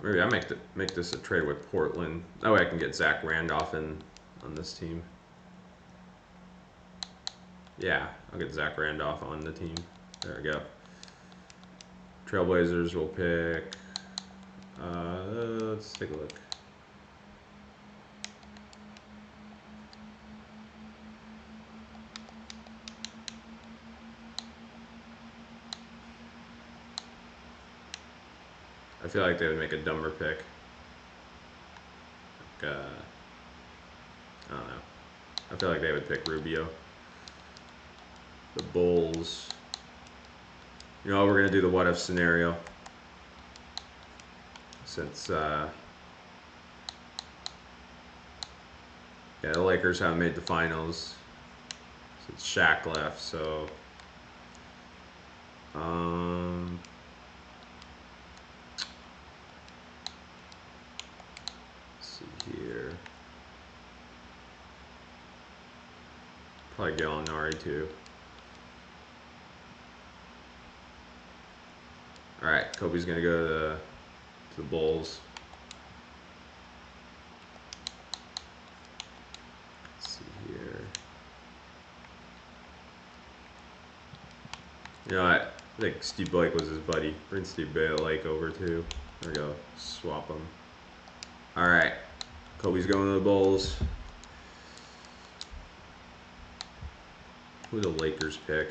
S1: Maybe I make this a trade with Portland. That way I can get Zach Randolph in on this team. Yeah, I'll get Zach Randolph on the team. There we go. Trailblazers will pick. Let's take a look. I feel like they would make a dumber pick. Like, I don't know. I feel like they would pick Rubio. The Bulls. You know, we're going to do the what if scenario. Since, yeah, the Lakers haven't made the finals since Shaq left, so. Let's see here. Probably Gallinari too. All right, Kobe's gonna go to the Bulls. Let's see here. You know, I think Steve Blake was his buddy. Bring Steve Blake over too. There we go. Swap them. All right, Kobe's going to the Bulls. Who the Lakers pick?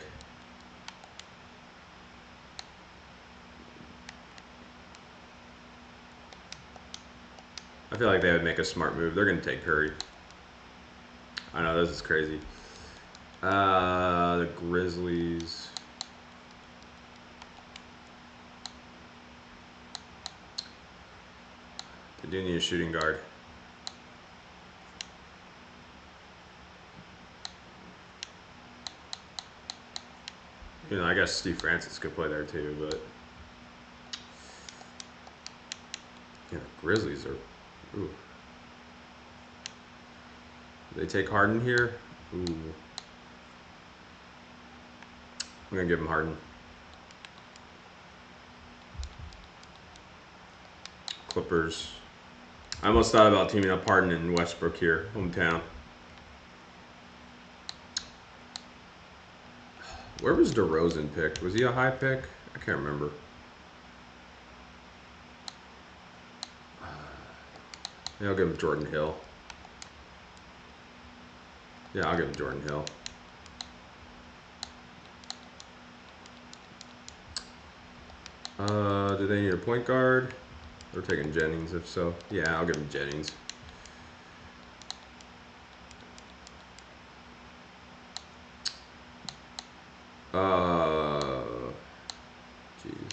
S1: I feel like they would make a smart move. They're going to take Curry. I know, this is crazy. The Grizzlies. They do need a shooting guard. You know, I guess Steve Francis could play there too, but yeah, the Grizzlies are. Ooh. They take Harden here. Ooh. I'm gonna give him Harden. Clippers. I almost thought about teaming up Harden and Westbrook here, hometown. Where was DeRozan picked? Was he a high pick? I can't remember. Yeah, I'll give him Jordan Hill. Yeah, I'll give him Jordan Hill. Do they need a point guard? They're taking Jennings, if so. Yeah, I'll give him Jennings. Jeez.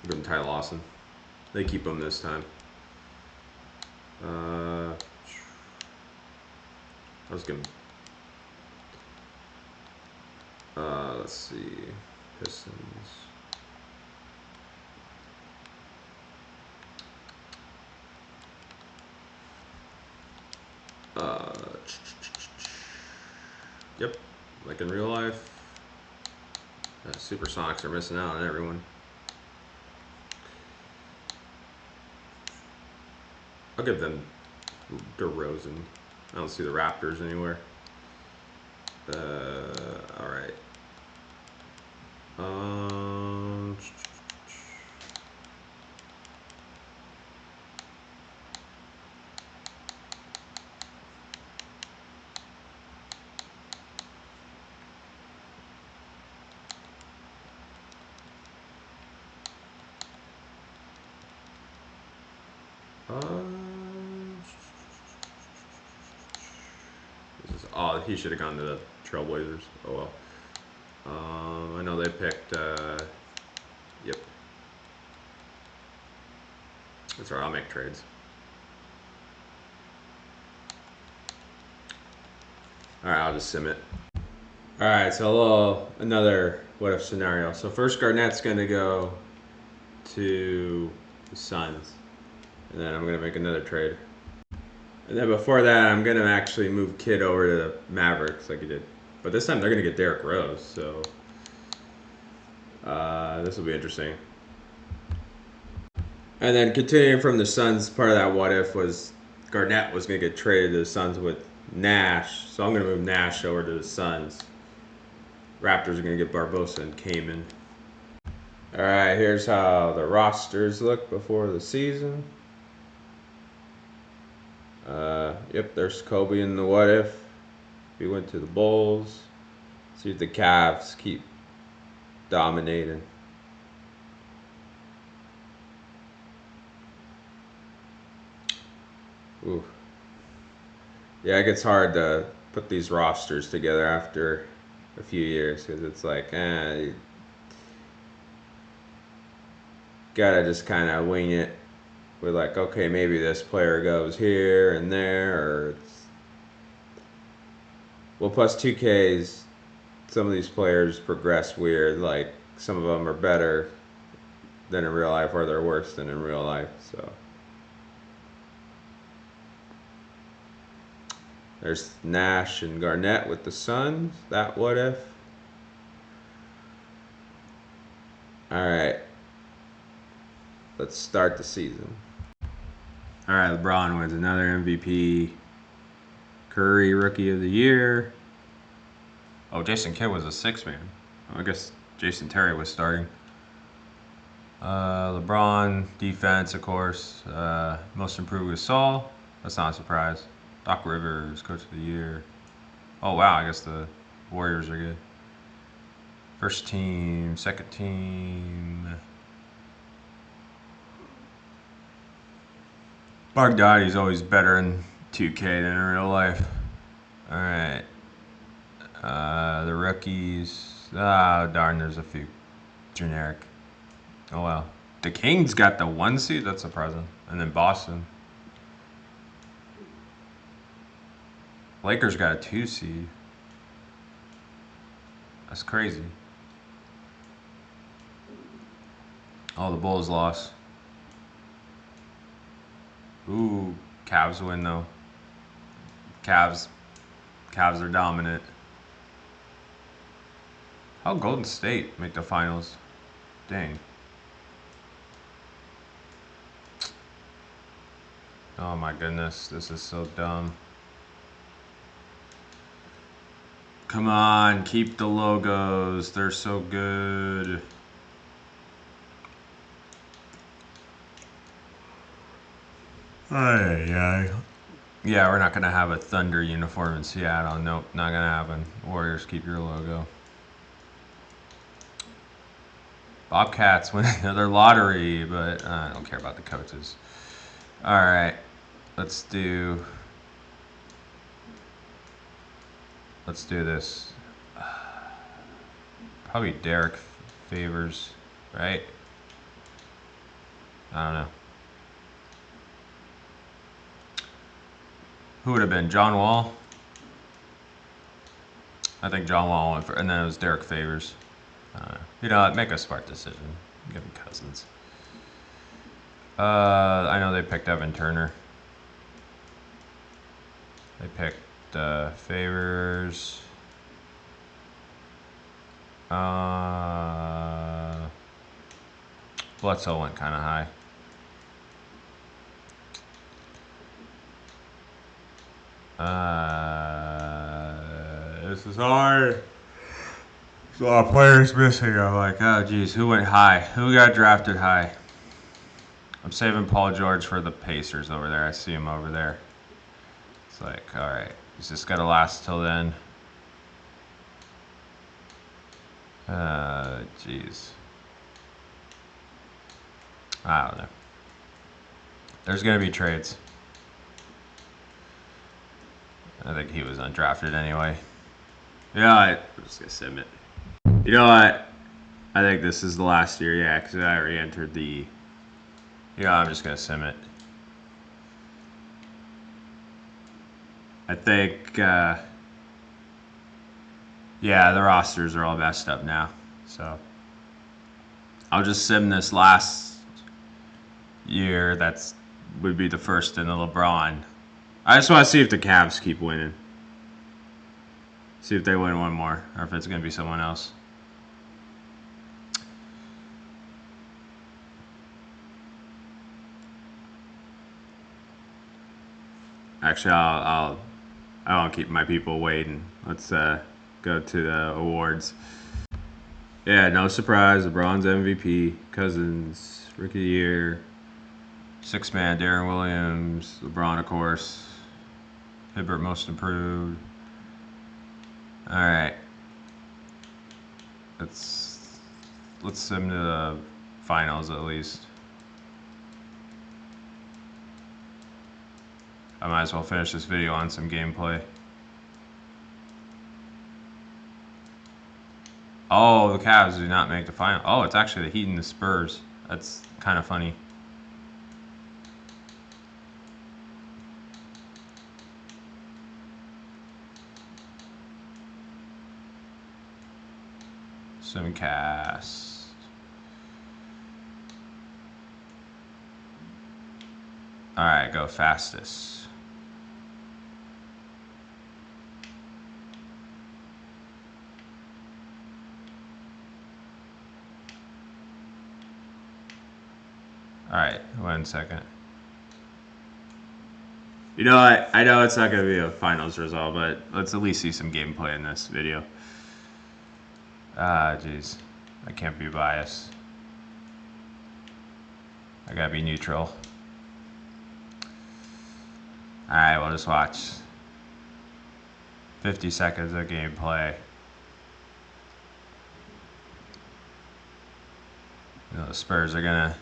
S1: I'll give him Ty Lawson. They keep him this time. I was gonna. Let's see. Pistons. Yep, like in real life. Supersonics are missing out on everyone. I'll give them DeRozan. I don't see the Raptors anywhere. All right. Oh, he should have gone to the Trailblazers. Oh well. I know they picked. Yep. That's alright. I'll make trades. All right, I'll just sim it. All right, so another what if scenario. So first, Garnett's gonna go to the Suns, and then I'm gonna make another trade. And then before that, I'm gonna actually move Kidd over to the Mavericks like he did, but this time they're gonna get Derrick Rose. So this will be interesting. And then continuing from the Suns, part of that what if was Garnett was gonna get traded to the Suns with Nash, so I'm gonna move Nash over to the Suns. Raptors are gonna get Barbosa and Kaman. All right, here's how the rosters look before the season. Yep, there's Kobe in the what if. We went to the Bulls. See if the Cavs keep dominating. Ooh. Yeah, it gets hard to put these rosters together after a few years because it's like, you gotta just kind of wing it. We're like, okay, maybe this player goes here and there, or it's well, plus 2Ks. Some of these players progress weird. Like some of them are better than in real life, or they're worse than in real life. So there's Nash and Garnett with the Suns. That what if? All right, let's start the season. All right, LeBron wins another MVP. Curry, Rookie of the Year. Oh, Jason Kidd was a six-man. I guess Jason Terry was starting. LeBron, defense, of course. Most improved was Saul. That's not a surprise. Doc Rivers, Coach of the Year. Oh, wow, I guess the Warriors are good. First team, second team. Baghdadi's always better in 2K than in real life. All right. The rookies. Ah, darn, there's a few generic. Oh, well. The Kings got the 1 seed. That's surprising. And then Boston. Lakers got a 2 seed. That's crazy. Oh, the Bulls lost. Ooh, Cavs win though. Cavs are dominant. How Golden State make the finals? Dang. Oh my goodness, this is so dumb. Come on, keep the logos. They're so good. Ay. Yeah, we're not going to have a Thunder uniform in Seattle. Nope, not going to happen. Warriors, keep your logo. Bobcats win another lottery, but I don't care about the coaches. All right, let's do this. Probably Derek Favors, right? I don't know. Who would have been? John Wall? I think John Wall went for, and then it was Derek Favors. You know, make a smart decision. Give him Cousins. I know they picked Evan Turner. They picked Favors. Bledsoe went kind of high. This is hard. There's a lot of players missing. I'm like, oh geez, who went high? Who got drafted high? I'm saving Paul George for the Pacers over there. I see him over there. It's like, all right, he's just got to last till then. Jeez. I don't know. There's going to be trades. I think he was undrafted anyway. Yeah, I'm just going to submit. You know what? I think this is the last year, yeah, because I already entered the... Yeah, I'm just going to sim it. I think, yeah, the rosters are all messed up now. So I'll just sim this last year. Would be the first in the LeBron. I just want to see if the Cavs keep winning. See if they win one more, or if it's going to be someone else. Actually, I won't keep my people waiting. Let's go to the awards. Yeah, no surprise. LeBron's MVP, Cousins Rookie of the Year, six-man Darren Williams, LeBron of course, Hibbert Most Improved. All right, let's sim to the finals at least. I might as well finish this video on some gameplay. Oh, the Cavs do not make the final. Oh, it's actually the Heat and the Spurs. That's kind of funny. Simcast. Alright, go fastest. Alright, 1 second. You know, I know it's not going to be a finals result, but let's at least see some gameplay in this video. Ah, jeez. I can't be biased. I gotta be neutral. Alright, we'll just watch. 50 seconds of gameplay. You know, the Spurs are gonna...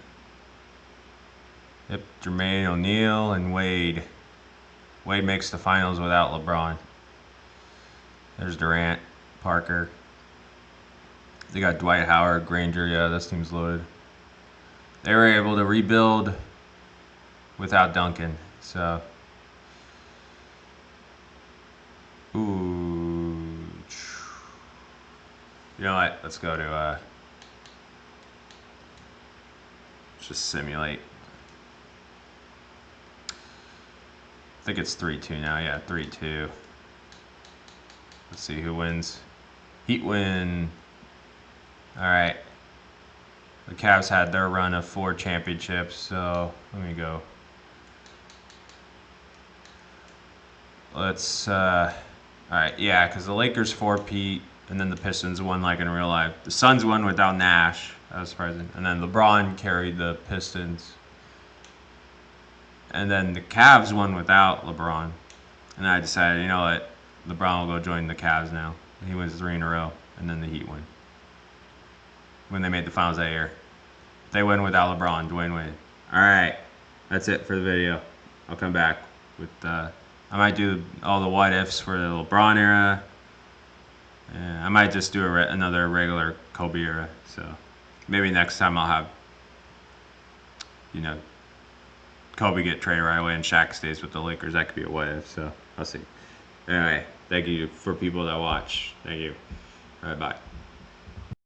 S1: Yep, Jermaine O'Neal and Wade. Wade makes the finals without LeBron. There's Durant, Parker. They got Dwight Howard, Granger. Yeah, this team's loaded. They were able to rebuild without Duncan. So, ooh. You know what? Let's go to let's just simulate. I think it's 3-2 now. Yeah, 3-2. Let's see who wins. Heat win. All right. The Cavs had their run of 4 championships, so let me go. Let's, all right, yeah, because the Lakers 4-peat, and then the Pistons won like in real life. The Suns won without Nash. That was surprising. And then LeBron carried the Pistons. And then the Cavs won without LeBron. And I decided, you know what, LeBron will go join the Cavs now. And he wins 3 in a row, and then the Heat win. When they made the finals that year. If they win without LeBron, Dwayne Wade. Alright, that's it for the video. I'll come back with, I might do all the what ifs for the LeBron era. I might just do another regular Kobe era. So maybe next time I'll have, you know, Kobe get traded right away and Shaq stays with the Lakers. That could be a what if, so I'll see. Anyway, thank you for people that watch. Thank you. All right, bye.